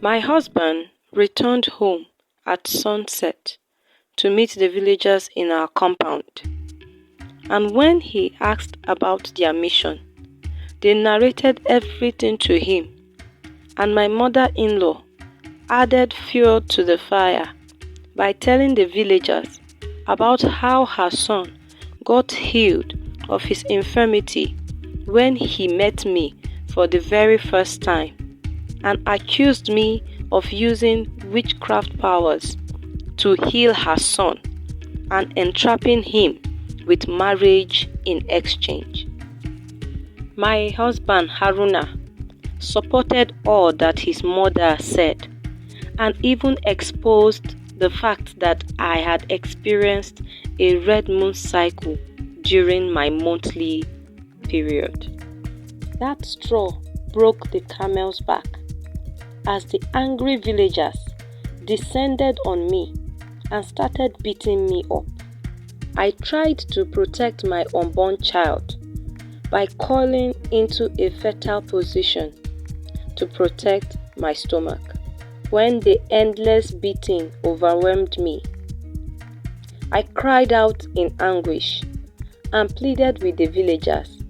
My husband returned home at sunset to meet the villagers in our compound, and when he asked about their mission, they narrated everything to him, and my mother-in-law added fuel to the fire by telling the villagers about how her son got healed of his infirmity when he met me for the very first time, and accused me of using witchcraft powers to heal her son and entrapping him with marriage in exchange. My husband Haruna supported all that his mother said, and even exposed the fact that I had experienced a red moon cycle during my monthly period. That straw broke the camel's back as the angry villagers descended on me and started beating me up. I tried to protect my unborn child by crawling into a fetal position to protect my stomach when the endless beating overwhelmed me. I cried out in anguish and pleaded with the villagers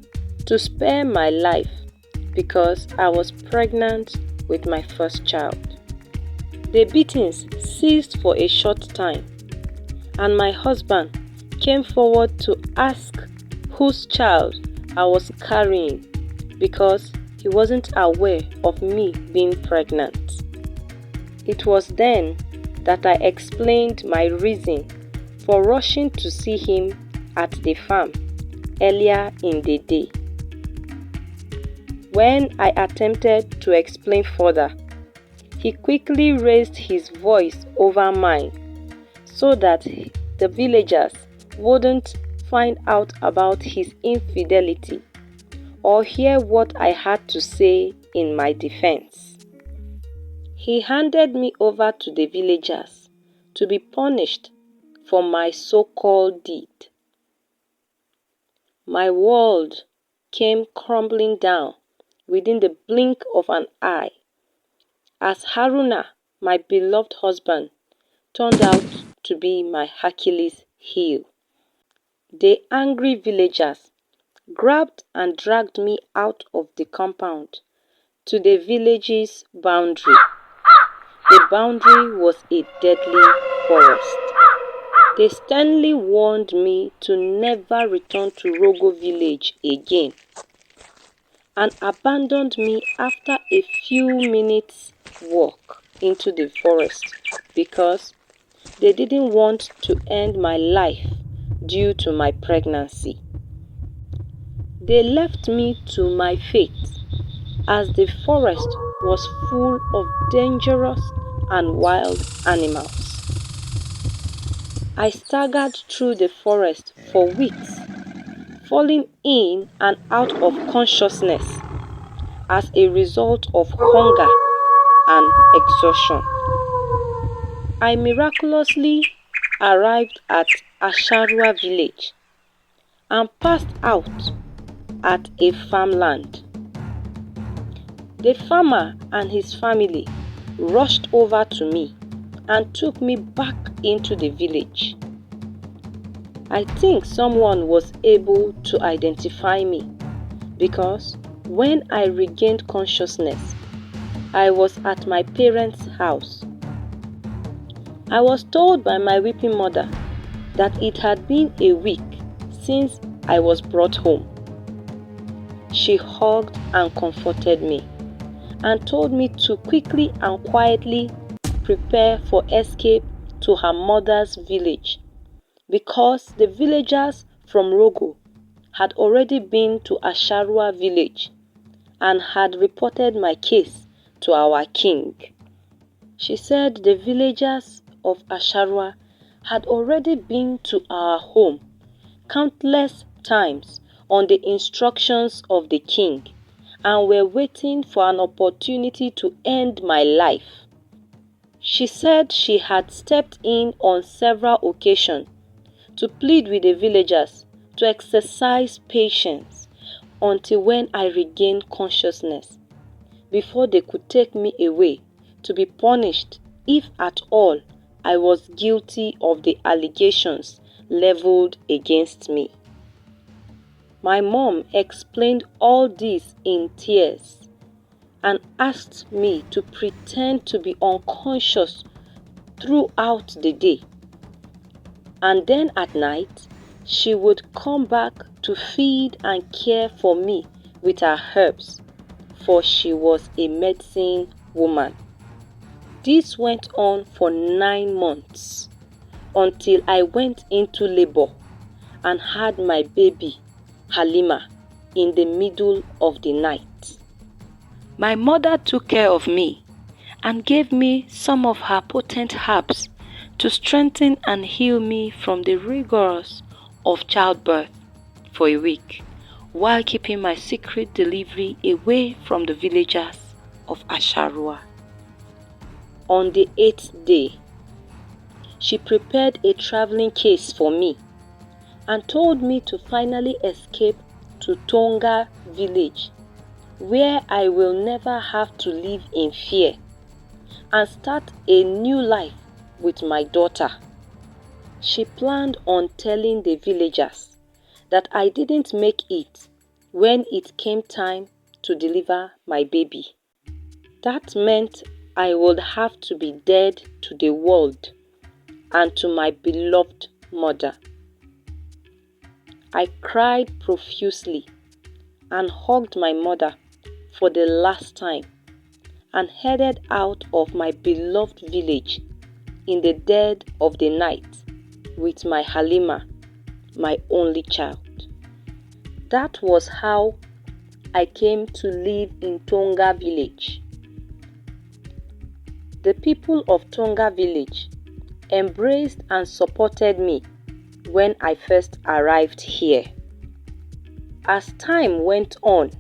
to spare my life because I was pregnant with my first child. The beatings ceased for a short time, and my husband came forward to ask whose child I was carrying because he wasn't aware of me being pregnant. It was then that I explained my reason for rushing to see him at the farm earlier in the day. When I attempted to explain further, he quickly raised his voice over mine so that the villagers wouldn't find out about his infidelity or hear what I had to say in my defense. He handed me over to the villagers to be punished for my so-called deed. My world came crumbling down within the blink of an eye as Haruna, my beloved husband, turned out to be my Achilles' heel. The angry villagers grabbed and dragged me out of the compound to the village's boundary. The boundary was a deadly forest. They sternly warned me to never return to Rogo village again, and abandoned me after a few minutes' walk into the forest because they didn't want to end my life due to my pregnancy. They left me to my fate as the forest was full of dangerous and wild animals. I staggered through the forest for weeks, falling in and out of consciousness as a result of hunger and exhaustion. I miraculously arrived at Asharua village and passed out at a farmland. The farmer and his family rushed over to me and took me back into the village. I think someone was able to identify me because when I regained consciousness, I was at my parents' house. I was told by my weeping mother that it had been a week since I was brought home. She hugged and comforted me and told me to quickly and quietly prepare for escape to her mother's village because the villagers from Rogo had already been to Asharua village and had reported my case to our king. She said the villagers of Asharua had already been to our home countless times on the instructions of the king and were waiting for an opportunity to end my life. She said she had stepped in on several occasions to plead with the villagers to exercise patience until when I regained consciousness before they could take me away to be punished if at all I was guilty of the allegations leveled against me. My mom explained all this in tears and asked me to pretend to be unconscious throughout the day. And then at night, she would come back to feed and care for me with her herbs, for she was a medicine woman. This went on for 9 months until I went into labor and had my baby, Halima, in the middle of the night. My mother took care of me and gave me some of her potent herbs to strengthen and heal me from the rigors of childbirth for a week, while keeping my secret delivery away from the villagers of Asharua. On the 8th day, she prepared a traveling case for me and told me to finally escape to Tonga village, where I will never have to live in fear, and start a new life with my daughter. She planned on telling the villagers that I didn't make it when it came time to deliver my baby. That meant I would have to be dead to the world and to my beloved mother. I cried profusely and hugged my mother for the last time and headed out of my beloved village in the dead of the night with my Halima, my only child. That was how I came to live in Tonga village. The people of Tonga village embraced and supported me when I first arrived here. As time went on,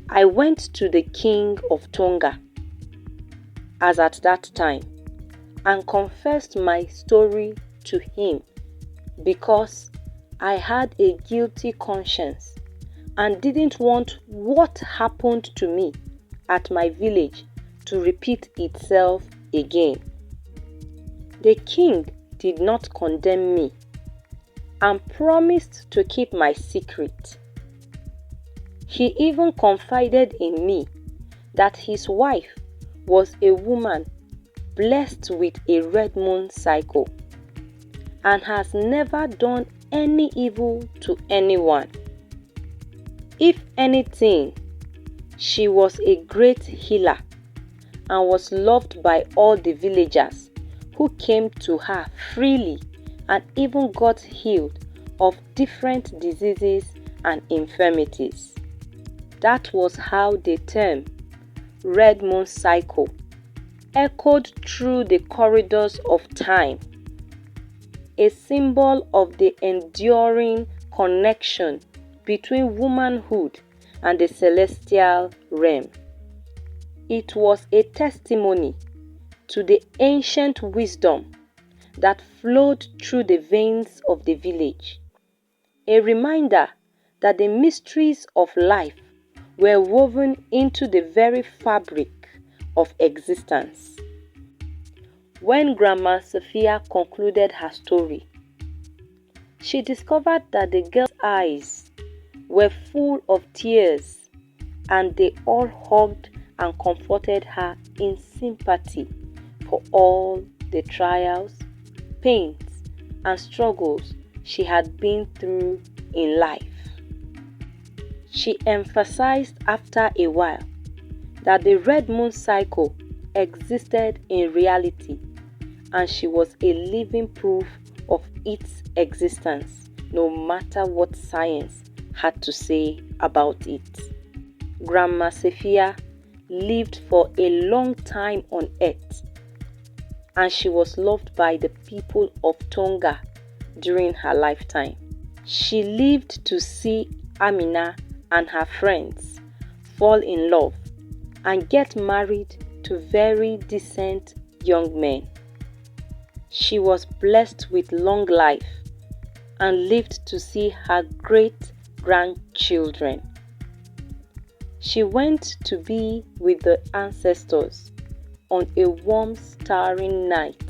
I went to the king of Tonga, as at that time, and confessed my story to him because I had a guilty conscience and didn't want what happened to me at my village to repeat itself again. The king did not condemn me and promised to keep my secret. He even confided in me that his wife was a woman blessed with a red moon cycle and has never done any evil to anyone. If anything, she was a great healer and was loved by all the villagers who came to her freely and even got healed of different diseases and infirmities. That was how the term red moon cycle echoed through the corridors of time, a symbol of the enduring connection between womanhood and the celestial realm. It was a testimony to the ancient wisdom that flowed through the veins of the village, a reminder that the mysteries of life were woven into the very fabric of existence. When Grandma Sophia concluded her story, she discovered that the girl's eyes were full of tears, and they all hugged and comforted her in sympathy for all the trials, pains, and struggles she had been through in life. She emphasized after a while that the red moon cycle existed in reality, and she was a living proof of its existence, no matter what science had to say about it. Grandma Sophia lived for a long time on earth, and she was loved by the people of Tonga during her lifetime. She lived to see Amina and her friends fall in love and get married to very decent young men. She was blessed with long life and lived to see her great-grandchildren. She went to be with the ancestors on a warm starry night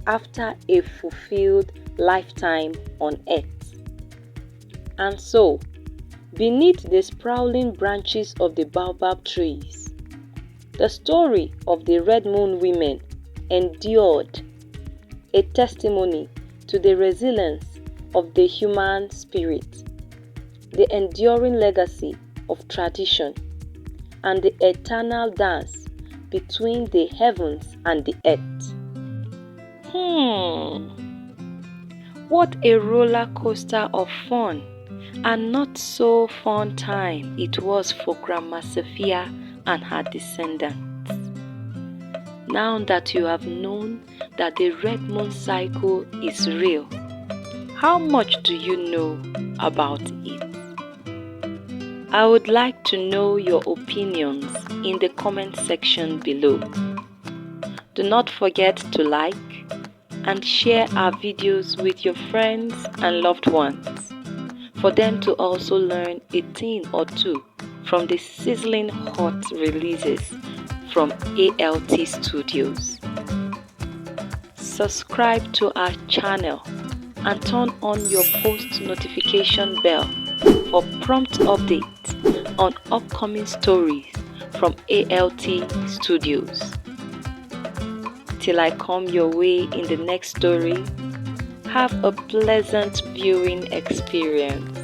after a fulfilled lifetime on earth. And so, beneath the sprawling branches of the baobab trees, the story of the Red Moon women endured, a testimony to the resilience of the human spirit, the enduring legacy of tradition, and the eternal dance between the heavens and the earth. What a roller coaster of fun and not so fun time it was for Grandma Sophia and her descendants. Now that you have known that the Red Moon cycle is real, how much do you know about it? I would like to know your opinions in the comment section below. Do not forget to like and share our videos with your friends and loved ones, for them to also learn a thing or two from the sizzling hot releases from ALT Studios. Subscribe to our channel and turn on your post notification bell for prompt updates on upcoming stories from ALT Studios. Till I come your way in the next story, have a pleasant viewing experience.